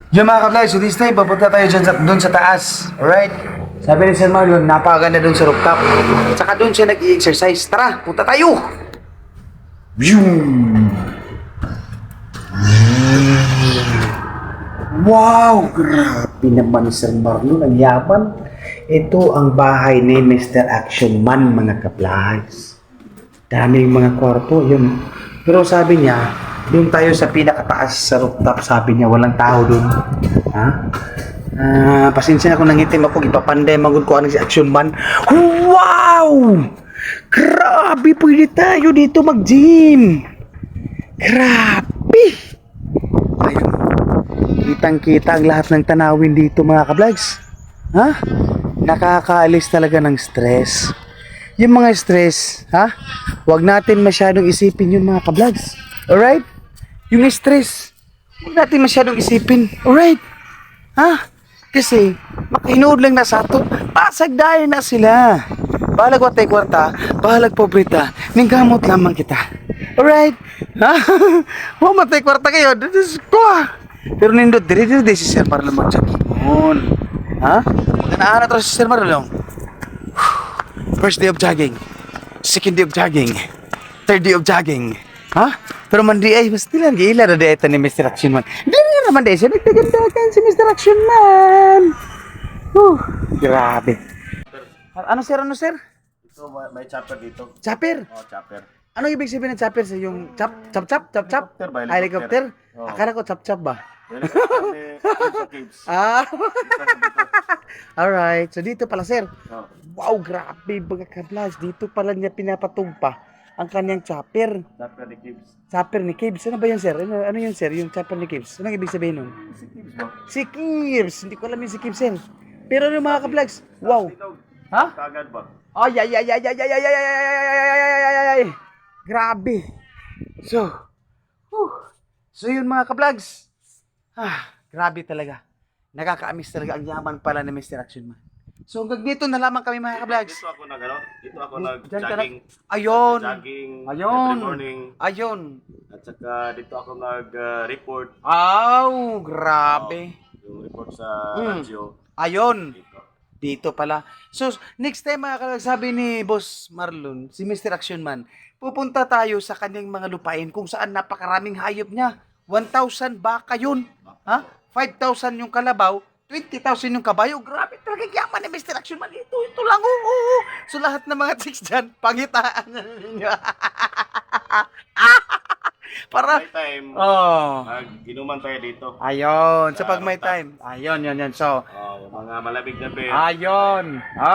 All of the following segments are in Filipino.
Yung mga ka-vlog, so this time, papunta tayo dun sa taas. Alright? Sabi ni Sir Marlon, napakaganda dun sa rooftop. Saka dun siya nag-i-exercise. Tara, punta tayo! Wow! Grabe naman ni Sir Marlon, ang yaman. Ito ang bahay ni Mr. Action Man, mga ka-vlogs. Daming mga kwarto, yun. Pero sabi niya, doon tayo sa pinakataas sa rooftop, sabi niya, walang tao doon. Ha? Pasensya na kung nangitim ako, ipapanday magod ko ano si Action Man. Wow! Grabe, pwede tayo dito mag-gym. Grabe! Ayun. Kitang-kita ang lahat ng tanawin dito, mga ka-vlogs. Ha? Nakakaalis talaga ng stress. Yung mga stress, ha? Huwag natin masyadong isipin yung mga ka-vlogs. Alright? Yung stress, huwag natin masyadong isipin. Alright? Ha? Kasi, makahinood lang na sa ato, pasagdayan na sila. Balag watay kwarta, balag pobrita, ninggamot lamang kita. Alright? Ha? Huwag matay kwarta kayo, this is ko. Pero nindot, diri si Sir Marlon mag-jogging. Ha? Maganahan na to si Sir Marlon. First day of jogging, second day of jogging, third day of jogging. Ha? Pero man di ay, mas nilang gila na di ni Mr. Action Man. Di na naman di siya, nagtagandagan si Mr. Action Man. Grabe. Ano sir, ano sir? Ito, may chopper dito. Chopper? Oh, chopper. Ano ibig sabihin ng chopper sa yung chop? Helicopter ba? Helicopter? Oo. Akala ko chop ba? Helicopter sa caves. Ah, Dito. alright. So dito pala sir. Oh. Wow, grabe mga kablas. Dito pala niya pinapatugpa ang kanyang chopper. Chopper ni caves. Chopper ni Kibs. Ano ba yan, sir? Ano yun, sir? Yung chopper ni Kibs. Anong ibig sabihin nun? Si caves ba? Si Kibs! Hindi ko alam yung si Kibs, sir. Pero yung mga ka-vlogs, wow! Ha? Kagad ba? Ay, ay, ay, ay, ay, ay, ay, ay, ay, ay, ay, ay, ay, ay, ay. Grabe. So yun mga ka-vlogs. Grabe talaga. Nakaka-amiss talaga ang yaman pala ni Mr. Action Man. So hanggang dito na lamang kami mga ka-vlogs. Dito ako Diyan ka nag-jogging. Ayun. Jogging Ayun. every morning. Ayun. At saka dito ako nag-report. Aw, grabe. Yung report sa Mm. radyo. Ayun. Dito. Dito pala. So, next time mga kalagay, sabi ni Boss Marlon, si Mr. Action Man, pupunta tayo sa kanyang mga lupain kung saan napakaraming hayop niya. 1,000 baka yun. Ha? 5,000 yung kalabaw, 20,000 yung kabayo. Grabe talaga yaman ni Mr. Action Man. Ito lang. Oo. So, lahat ng mga chicks dyan, pangitaan na ninyo. Para, May time. oh. Ginuman tayo dito. Ayun. So, Sa pag may rooftop. time. Ayun, yun. So, Yung mga malamig na beer. ayun.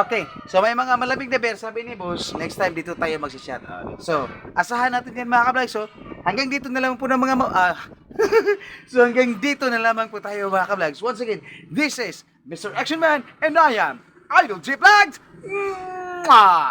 Okay. So may mga malamig na beer, sabi ni Boss, next time dito tayo magsishot. So, asahan natin yan mga ka-vlog. So, hanggang dito na lang po ng mga So hanggang dito na lamang po tayo mga ka-vlogs. Once again, this is Mr. Action Man and I am Idol G Vlogs. Mwah!